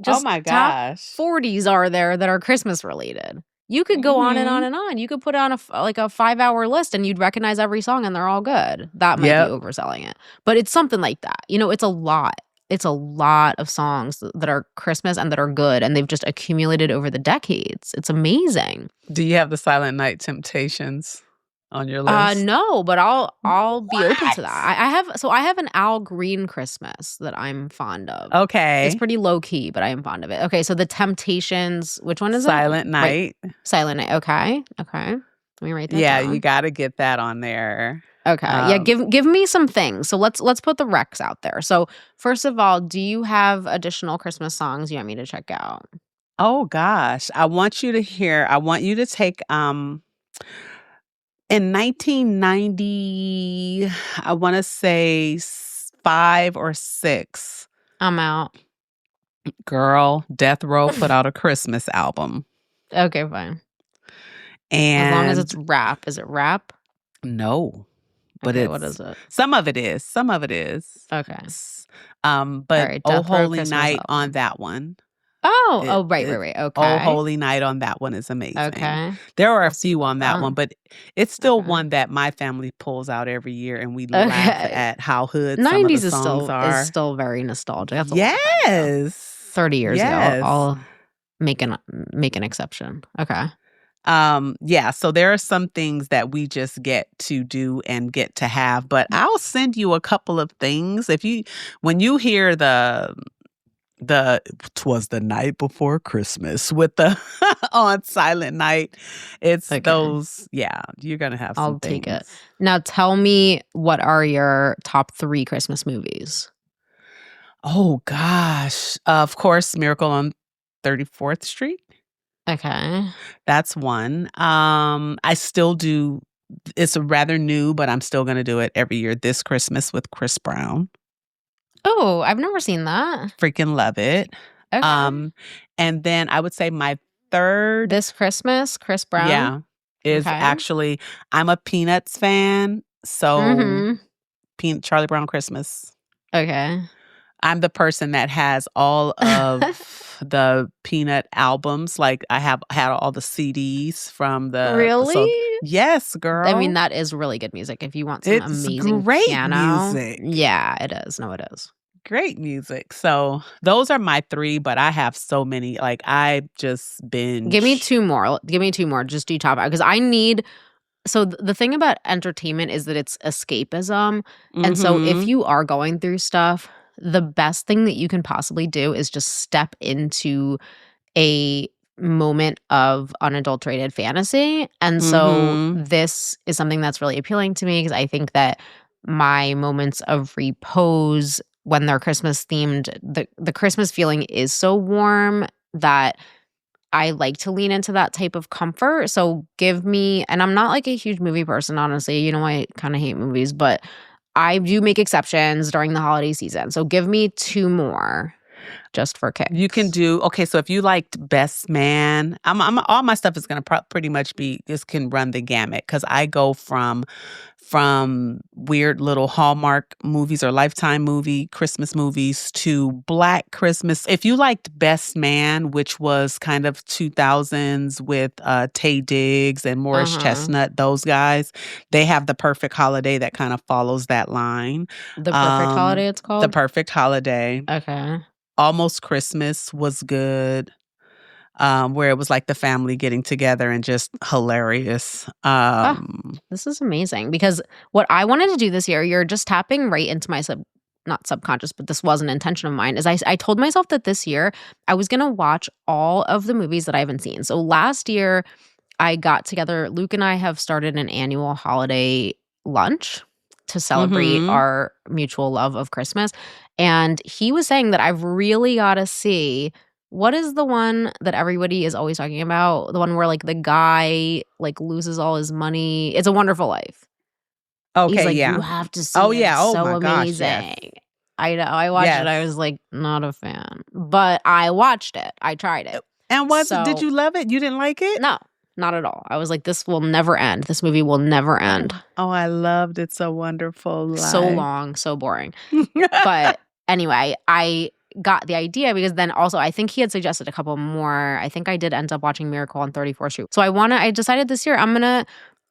just top 40s are there that are Christmas related? You could go on and on and on. You could put on a 5-hour list and you'd recognize every song and they're all good. That might be overselling it. But it's something like that. You know, it's a lot. It's a lot of songs that are Christmas and that are good, and they've just accumulated over the decades. It's amazing. Do you have the Silent Night Temptations on your list? No, but I'll be open to that. I have an Al Green Christmas that I'm fond of. Okay. It's pretty low key, but I am fond of it. Okay, so the Temptations, which one is Silent it? Night. Right. Silent Night. Okay. Let me write that down. Yeah, you got to get that on there. Okay. Yeah, give me some things. So let's put the recs out there. So first of all, do you have additional Christmas songs you want me to check out? Oh gosh. I want you to take in 1990, I want to say 5 or 6. I'm out. Girl, Death Row put out a Christmas album. Okay, fine. And as long as it's rap. Is it rap? No. But what is it? Some of it is. Okay. But right, Oh Holy Night on that one. Right. Okay. Oh Holy Night on that one is amazing. Okay. There are a few on that one, but it's still one that my family pulls out every year, and we laugh at how hood 90s some of the songs are. Is still very nostalgic. That's yes. 30 years ago. I'll make an exception. Okay. So there are some things that we just get to do and get to have, but I'll send you a couple of things when you hear the 'Twas the Night Before Christmas with the on Silent Night. It's those, you're gonna have some I'll take it. Now tell me, what are your top 3 Christmas movies? Oh gosh. Of course, Miracle on 34th Street. Okay. That's one. I still do, it's rather new, but I'm still gonna do it every year. This Christmas with Chris Brown. Oh, I've never seen that. Freaking love it. Okay. And then I would say my third This Christmas, Chris Brown. Is actually, I'm a Peanuts fan. So Charlie Brown Christmas. Okay. I'm the person that has all of the Peanut albums. Like I have had all the CDs from the. Really? Yes, girl. I mean, that is really good music. If you want some amazing great piano music. Yeah, it is. No, it is. Great music. So those are my 3, but I have so many. Like I just binge. Give me 2 more. Just do top out, because I need. So the thing about entertainment is that it's escapism. And so if you are going through stuff, the best thing that you can possibly do is just step into a moment of unadulterated fantasy. And so this is something that's really appealing to me, because I think that my moments of repose when they're Christmas themed, the Christmas feeling is so warm that I like to lean into that type of comfort. So give me, and I'm not like a huge movie person, honestly. You know, I kind of hate movies, but I do make exceptions during the holiday season. So give me 2 more just for kicks. You can do, okay, so if you liked Best Man, I'm all my stuff is going to pretty much be, this can run the gamut, because I go from weird little Hallmark movies or Lifetime movie Christmas movies to Black Christmas. If you liked Best Man, which was kind of 2000s with Taye Diggs and Morris Chestnut, those guys, they have The Perfect Holiday that kind of follows that line. The Perfect Holiday, it's called? The Perfect Holiday. Okay. Almost Christmas was good. Where it was like the family getting together and just hilarious. This is amazing, because what I wanted to do this year, you're just tapping right into my not subconscious, but this was an intention of mine, is I told myself that this year I was going to watch all of the movies that I haven't seen. So last year I got together, Luke and I have started an annual holiday lunch to celebrate our mutual love of Christmas. And he was saying that I've really got to see, what is the one that everybody is always talking about? The one where like the guy like loses all his money. It's a Wonderful Life. Okay, he's like, yeah. You have to see it. Yeah. Oh, so my amazing. Gosh, yes. I know. I watched it. I was like, not a fan. But I watched it. I tried it. And did you love it? You didn't like it? No, not at all. I was like, this will never end. This movie will never end. Oh, I loved it. So wonderful. So long, so boring. But anyway, I got the idea because then also I think he had suggested a couple more. I think I did end up watching Miracle on 34th Street. So I decided this year I'm going to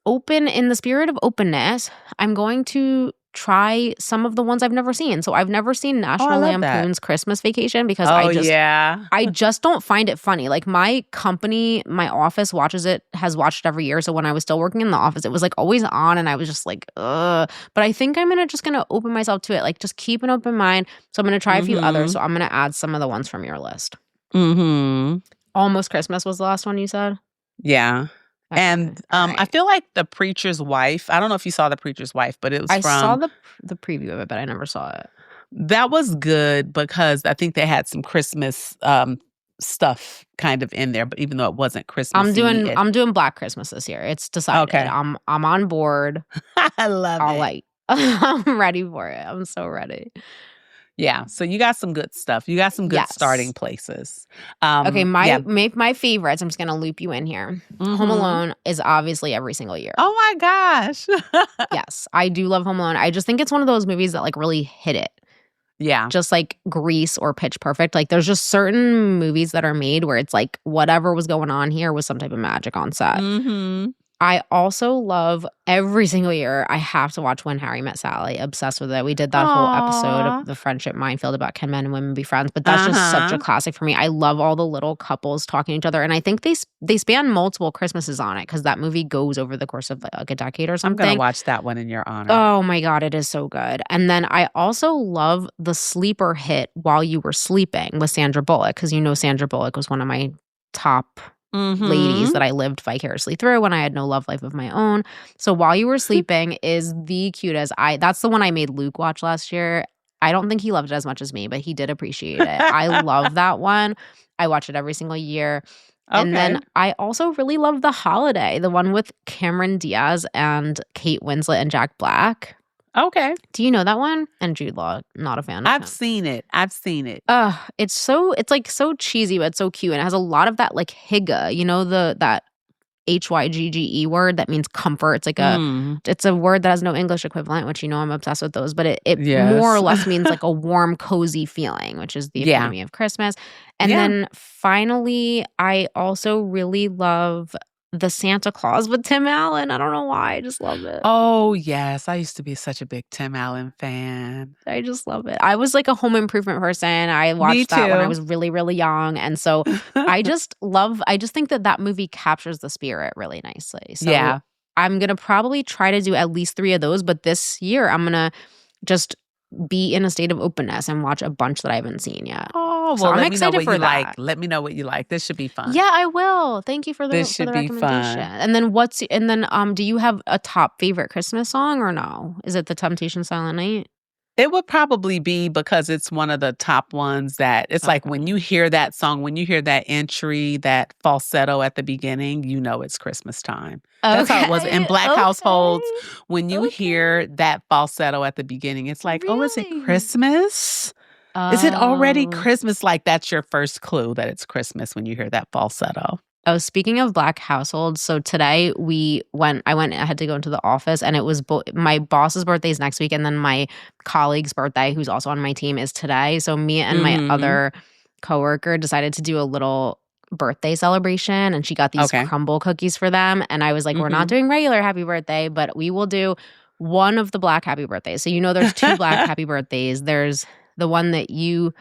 open in the spirit of openness. I'm going to try some of the ones I've never seen. So I've never seen National Lampoon's Christmas Vacation because I just don't find it funny. Like my company, my office has watched it every year. So when I was still working in the office, it was like always on and I was just like, ugh. But I think I'm just going to open myself to it. Like just keep an open mind. So I'm going to try a few others. So I'm going to add some of the ones from your list. Almost Christmas was the last one you said? Yeah. Okay. And I feel like The Preacher's Wife. I don't know if you saw The Preacher's Wife, but it was I saw the preview of it, but I never saw it. That was good because I think they had some Christmas stuff kind of in there, but even though it wasn't Christmas, I'm doing Black Christmas this year. It's decided. Okay. I'm on board. I love it. I'm ready for it. I'm so ready. Yeah, so you got some good stuff. You got some good starting places. Okay, my favorites, I'm just going to loop you in here. Home Alone is obviously every single year. Oh my gosh. Yes, I do love Home Alone. I just think it's one of those movies that like really hit it. Yeah. Just like Grease or Pitch Perfect. Like there's just certain movies that are made where it's like whatever was going on here was some type of magic on set. I also love every single year I have to watch When Harry Met Sally. Obsessed with it. We did that whole episode of The Friendship Minefield about can men and women be friends, but that's just such a classic for me. I love all the little couples talking to each other, and I think they span multiple Christmases on it because that movie goes over the course of like a decade or something. I'm gonna watch that one in your honor. Oh my God, it is so good. And then I also love the sleeper hit While You Were Sleeping with Sandra Bullock because Sandra Bullock was one of my top ladies that I lived vicariously through when I had no love life of my own. So While You Were Sleeping is the cutest. That's the one I made Luke watch last year. I don't think he loved it as much as me, but he did appreciate it. I love that one. I watch it every single year. Okay. And then I also really love The Holiday, the one with Cameron Diaz and Kate Winslet and Jack Black. Okay. Do you know that one? And Jude Law, not a fan of I've seen it. It's like so cheesy, but so cute. And it has a lot of that like hygge, that HYGGE word that means comfort. It's like it's a word that has no English equivalent, which I'm obsessed with those, but it more or less means like a warm, cozy feeling, which is the epitome of Christmas. And then finally, I also really love The Santa Claus with Tim Allen. I don't know why. I just love it. Oh, yes. I used to be such a big Tim Allen fan. I just love it. I was like a Home Improvement person. I watched that when I was really, really young. And so I just think that movie captures the spirit really nicely. So I'm going to probably try to do at least 3 of those. But this year, I'm going to just be in a state of openness and watch a bunch that I haven't seen yet. Oh, well, I'm excited for that. Let me know what you like. This should be fun. Yeah, I will. Thank you for the recommendation. Fun. And then do you have a top favorite Christmas song or no? Is it The Temptations' Silent Night? It would probably be because it's one of the top ones that it's like when you hear that song, when you hear that entry, that falsetto at the beginning, it's Christmas time. That's how it was in Black households. When you hear that falsetto at the beginning, it's like, really? Oh, is it Christmas? Is it already Christmas? Like that's your first clue that it's Christmas when you hear that falsetto. Oh, speaking of Black households, so today I had to go into the office and it was my boss's birthday is next week and then my colleague's birthday, who's also on my team, is today. So me and my other coworker decided to do a little birthday celebration and she got these crumble cookies for them. And I was like, we're not doing regular happy birthday, but we will do one of the Black happy birthdays. So there's 2 Black happy birthdays. There's the one that you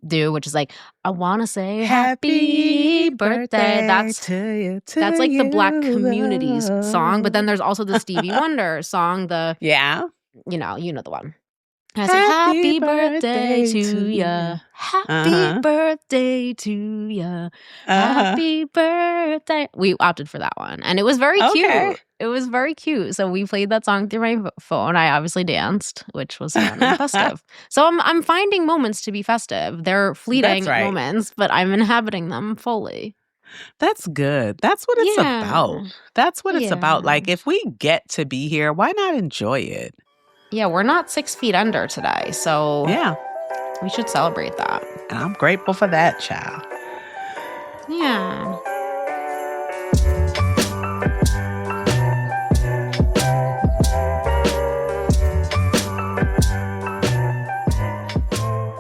do, which is like, I want to say happy birthday. That's like the Black community's song. But then there's also the Stevie Wonder song, you know the one. I say, happy birthday to ya. Happy birthday to ya. Happy birthday. We opted for that one. And it was very cute. It was very cute. So we played that song through my phone. I obviously danced, which was fun and festive. So I'm finding moments to be festive. They're fleeting moments, but I'm inhabiting them fully. That's good. That's what it's about. That's what it's about. Like, if we get to be here, why not enjoy it? Yeah, we're not 6 feet under today, so we should celebrate that. And I'm grateful for that, child. Yeah.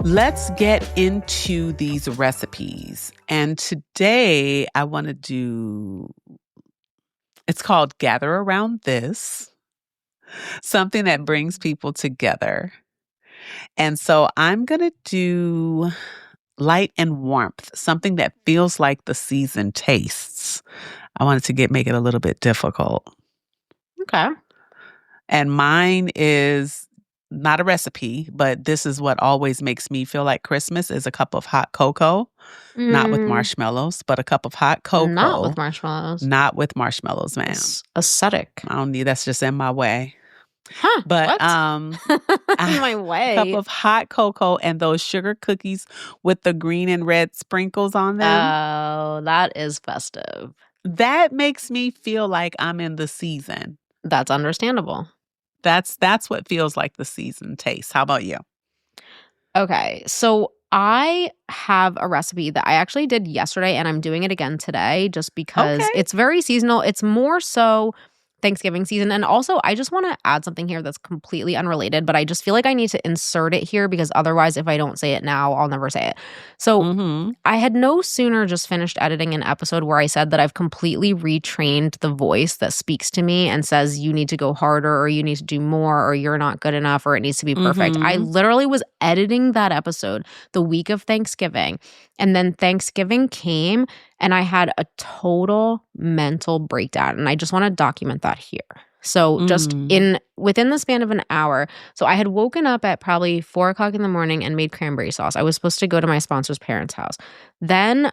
Let's get into these recipes. And today I want to do, it's called Gather Around This, something that brings people together. And so I'm going to do light and warmth, something that feels like the season tastes. I wanted to make it a little bit difficult. Okay. And mine is not a recipe, but this is what always makes me feel like Christmas is a cup of hot cocoa. Not with marshmallows, but a cup of hot cocoa. Not with marshmallows. Not with marshmallows, ma'am. It's aesthetic. I don't need, that's just in my way. Huh, but in my way. A cup of hot cocoa and those sugar cookies with the green and red sprinkles on them. Oh, that is festive. That makes me feel like I'm in the season. That's understandable. That's what feels like the season tastes. How about you? Okay, so I have a recipe that I actually did yesterday, and I'm doing it again today just because it's very seasonal. It's more so Thanksgiving season. And also, I just want to add something here that's completely unrelated, but I just feel like I need to insert it here because otherwise, if I don't say it now, I'll never say it. So I had no sooner just finished editing an episode where I said that I've completely retrained the voice that speaks to me and says, you need to go harder or you need to do more or you're not good enough or it needs to be perfect. I literally was editing that episode the week of Thanksgiving. And then Thanksgiving came and I had a total mental breakdown. And I just want to document that here. So just within the span of an hour. So I had woken up at probably 4 o'clock in the morning and made cranberry sauce. I was supposed to go to my sponsor's parents' house. Then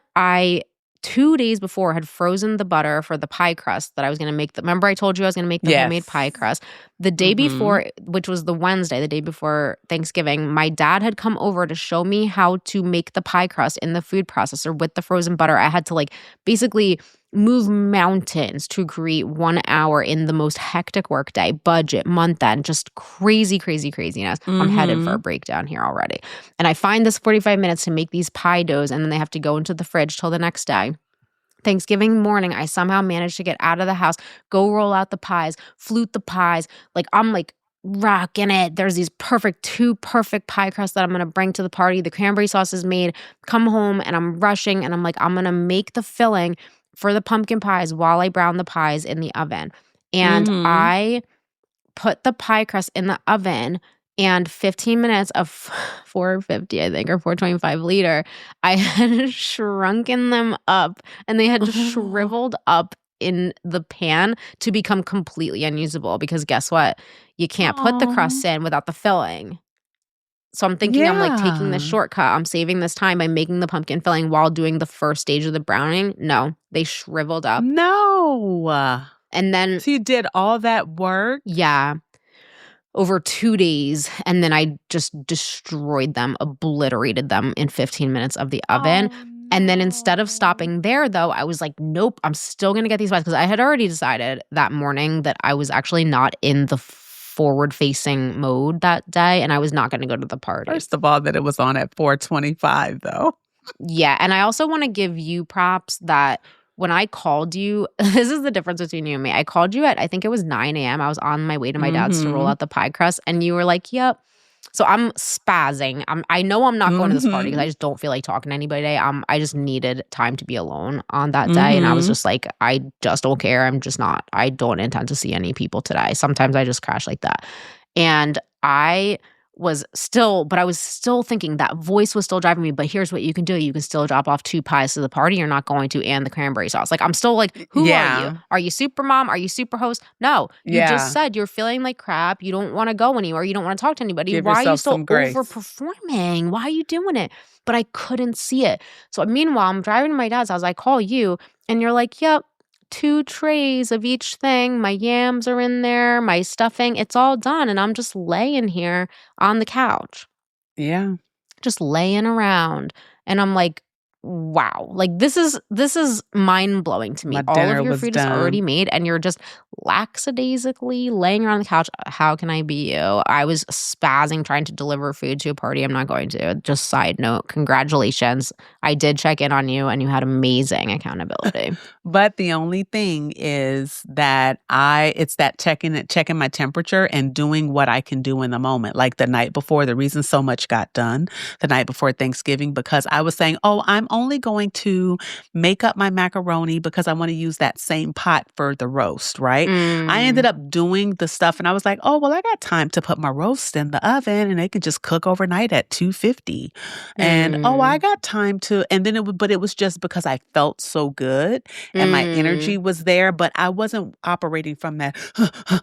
2 days before, had frozen the butter for the pie crust that I was going to make. Remember I told you I was going to make the homemade pie crust? The day before, which was the Wednesday, the day before Thanksgiving, my dad had come over to show me how to make the pie crust in the food processor with the frozen butter. I had to basically move mountains to create 1 hour in the most hectic workday, budget, month end, just crazy, crazy, craziness. I'm headed for a breakdown here already. And I find this 45 minutes to make these pie doughs, and then they have to go into the fridge till the next day. Thanksgiving morning, I somehow managed to get out of the house, go roll out the pies, flute the pies. I'm rocking it. There's these two perfect pie crusts that I'm going to bring to the party. The cranberry sauce is made. Come home and I'm rushing and I'm I'm going to make the filling for the pumpkin pies while I brown the pies in the oven. And I put the pie crust in the oven and 15 minutes of 450, I think, or 425 liter, I had shrunken them up and they had shriveled up in the pan to become completely unusable because guess what? You can't put the crusts in without the filling. So I'm thinking I'm taking the shortcut. I'm saving this time by making the pumpkin filling while doing the first stage of the browning. No, they shriveled up. No. And then so you did all that work? Yeah. Over 2 days, and then I just destroyed them, obliterated them in 15 minutes of the oven. No. And then instead of stopping there, though, I was nope, I'm still going to get these pies because I had already decided that morning that I was actually not in the forward-facing mode that day, and I was not going to go to the party. First of all, that it was on at 4:25, though. Yeah, and I also want to give you props that when I called you, this is the difference between you and me. I called you at, I think it was 9 a.m. I was on my way to my dad's to roll out the pie crust, and you were like, yep. So I'm spazzing. I know I'm not going to this party because I just don't feel like talking to anybody today. I just needed time to be alone on that day, and I was just like, I just don't care. I'm just not. I don't intend to see any people today. Sometimes I just crash like that. And I was still thinking that voice was still driving me, but here's what you can do. You can still drop off 2 pies to the party. You're not going to, and the cranberry sauce. I'm still who are you? Are you super mom? Are you super host? No, you just said you're feeling like crap. You don't want to go anywhere. You don't want to talk to anybody. Why are you still overperforming? Why are you doing it? But I couldn't see it. So meanwhile, I'm driving to my dad's house. I call you and you're like, yep. 2 trays of each thing. My yams are in there, my stuffing, it's all done. And I'm just laying here on the couch. Yeah. Just laying around. And I'm like, wow, like this is mind-blowing to me. All of your food is already made and you're just lackadaisically laying around the couch. How can I be you? I was spazzing trying to deliver food to a party. I'm not going to. Just side note, congratulations. I did check in on you and you had amazing accountability. But the only thing is that it's that checking my temperature and doing what I can do in the moment. Like the night before, the reason so much got done the night before Thanksgiving, because I was saying, oh, I'm only going to make up my macaroni because I want to use that same pot for the roast, right? I ended up doing the stuff and I was like, oh, well, I got time to put my roast in the oven and it could just cook overnight at 250. And I got time to, and then but it was just because I felt so good and my energy was there, but I wasn't operating from that.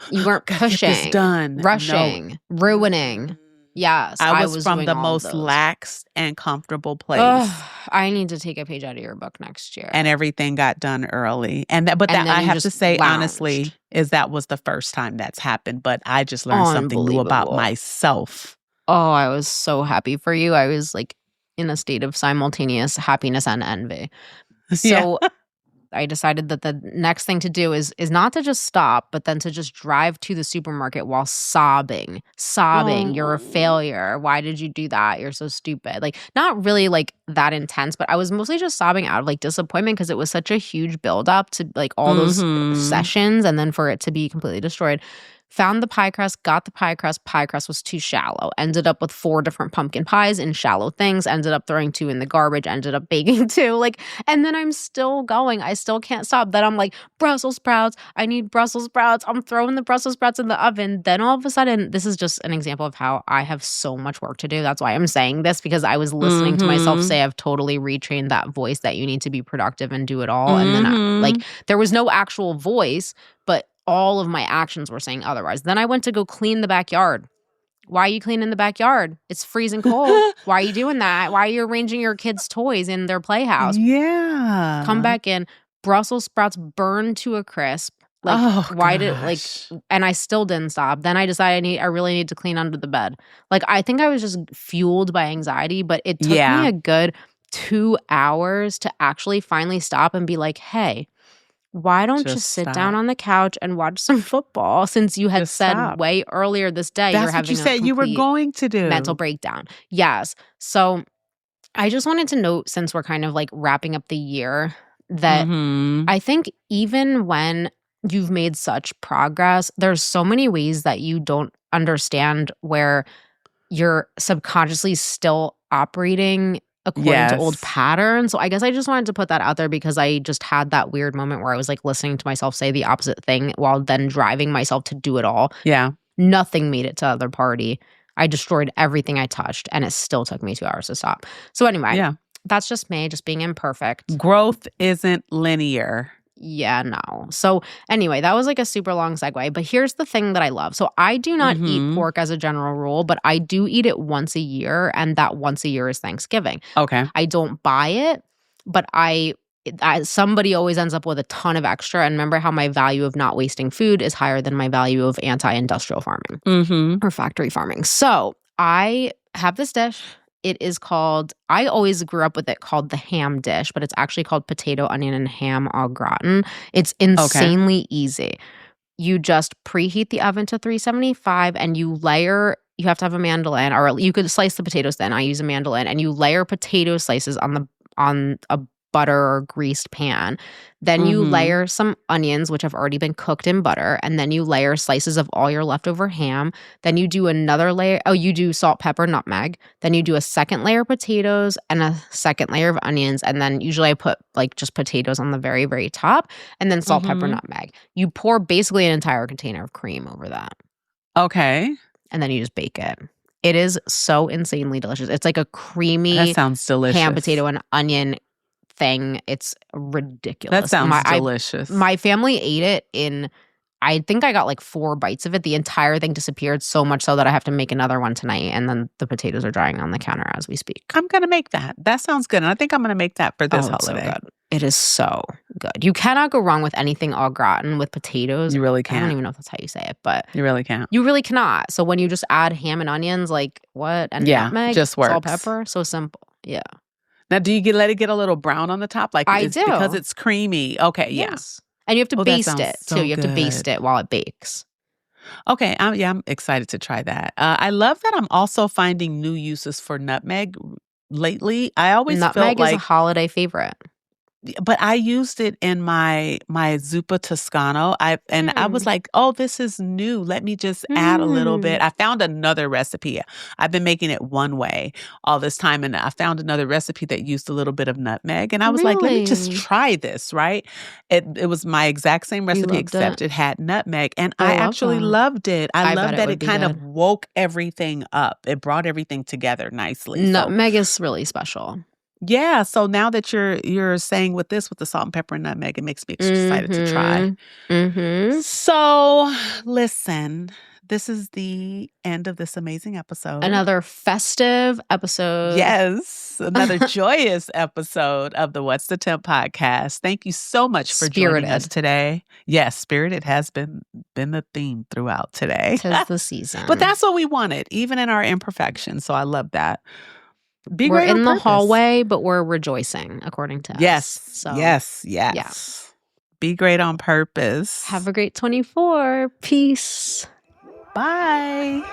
You weren't pushing, get this done, rushing, ruining. Yes, I was from the most lax and comfortable place. I need to take a page out of your book next year. And everything got done early. I have to say, honestly, that was the first time that's happened. But I just learned something new about myself. Oh, I was so happy for you. I was like in a state of simultaneous happiness and envy. So I decided that the next thing to do is not to just stop, but then to just drive to the supermarket while sobbing. You're a failure. Why did you do that? You're so stupid. Like, not really like that intense, but I was mostly just sobbing out of like disappointment because it was such a huge buildup to like all those sessions and then for it to be completely destroyed. Found the pie crust, got the pie crust. Pie crust was too shallow. Ended up with 4 different pumpkin pies in shallow things. Ended up throwing 2 in the garbage. Ended up baking 2. Like, and then I'm still going. I still can't stop. Then I'm like, Brussels sprouts. I need Brussels sprouts. I'm throwing the Brussels sprouts in the oven. Then all of a sudden, this is just an example of how I have so much work to do. That's why I'm saying this, because I was listening to myself say I've totally retrained that voice that you need to be productive and do it all. And then there was no actual voice, but all of my actions were saying otherwise. Then I went to go clean the backyard. Why are you cleaning the backyard? It's freezing cold. Why are you doing that? Why are you arranging your kids' toys in their playhouse? Yeah. Come back in. Brussels sprouts burned to a crisp. Like, and I still didn't stop. Then I decided I really need to clean under the bed. Like, I think I was just fueled by anxiety, but it took me a good 2 hours to actually finally stop and be like, hey, why don't you sit down on the couch and watch some football, since you had said way earlier this day you're having you said you were going to do. Mental breakdown. Yes. So I just wanted to note, since we're kind of like wrapping up the year, that I think even when you've made such progress, there's so many ways that you don't understand where you're subconsciously still operating according to old patterns. So I guess I just wanted to put that out there, because I just had that weird moment where I was like listening to myself say the opposite thing while then driving myself to do it all. Yeah. Nothing made it to the other party. I destroyed everything I touched, and it still took me 2 hours to stop. So anyway, that's just me, just being imperfect. Growth isn't linear. Yeah, no. So anyway, that was like a super long segue. But here's the thing that I love. So I do not eat pork as a general rule, but I do eat it once a year. And that once a year is Thanksgiving. Okay. I don't buy it, but somebody always ends up with a ton of extra. And remember how my value of not wasting food is higher than my value of anti-industrial farming or factory farming. So I have this dish. It is called, I always grew up with it called the ham dish, but it's actually called potato, onion, and ham au gratin. It's insanely easy. You just preheat the oven to 375 and you layer, you have to have a mandolin, or you could slice the potatoes then. I use a mandolin, and you layer potato slices on a butter or greased pan. Then you layer some onions, which have already been cooked in butter, and then you layer slices of all your leftover ham. Then you do another layer. Oh, you do salt, pepper, nutmeg. Then you do a second layer of potatoes and a second layer of onions. And then usually I put like just potatoes on the very, very top, and then salt, pepper, nutmeg. You pour basically an entire container of cream over that. Okay. And then you just bake it. It is so insanely delicious. It's like a creamy that sounds delicious. Ham, potato, and onion thing. It's ridiculous. That sounds delicious. My family ate it in, I think I got like 4 bites of it. The entire thing disappeared, so much so that I have to make another one tonight. And then the potatoes are drying on the counter as we speak. I'm going to make that. That sounds good. And I think I'm going to make that for this holiday. So good. It is so good. You cannot go wrong with anything au gratin with potatoes. You really can't. I don't even know if that's how you say it, but you really can't. You really cannot. So when you just add ham and onions, like what? And nutmeg, just works. Salt, pepper, so simple. Yeah. Now, do you let it get a little brown on the top? Like I do. Because it's creamy. Okay, yes. And you have to baste it too. You have to baste it while it bakes. Okay, I'm excited to try that. I love that I'm also finding new uses for nutmeg lately. I always felt like nutmeg is a holiday favorite. But I used it in my zuppa toscano. I was like, oh, this is new. Let me just add a little bit. I found another recipe. I've been making it one way all this time, and I found another recipe that used a little bit of nutmeg. And I was like, let me just try this, right? It was my exact same recipe, except it had nutmeg. And I actually loved it. I loved that it kind of woke everything up. It brought everything together nicely. Nutmeg is really special. Yeah, so now that you're saying with the salt and pepper and nutmeg, it makes me excited to try. So, listen, this is the end of this amazing episode. Another festive episode. Yes, another joyous episode of the What's the Temp podcast. Thank you so much for joining us today. Yes, Spirited has been the theme throughout today. 'Tis the season. But that's what we wanted, even in our imperfections. So I love that. We're in the hallway, but we're rejoicing, according to us. So, yes. Yeah. Be great on purpose. Have a great 24. Peace. Bye.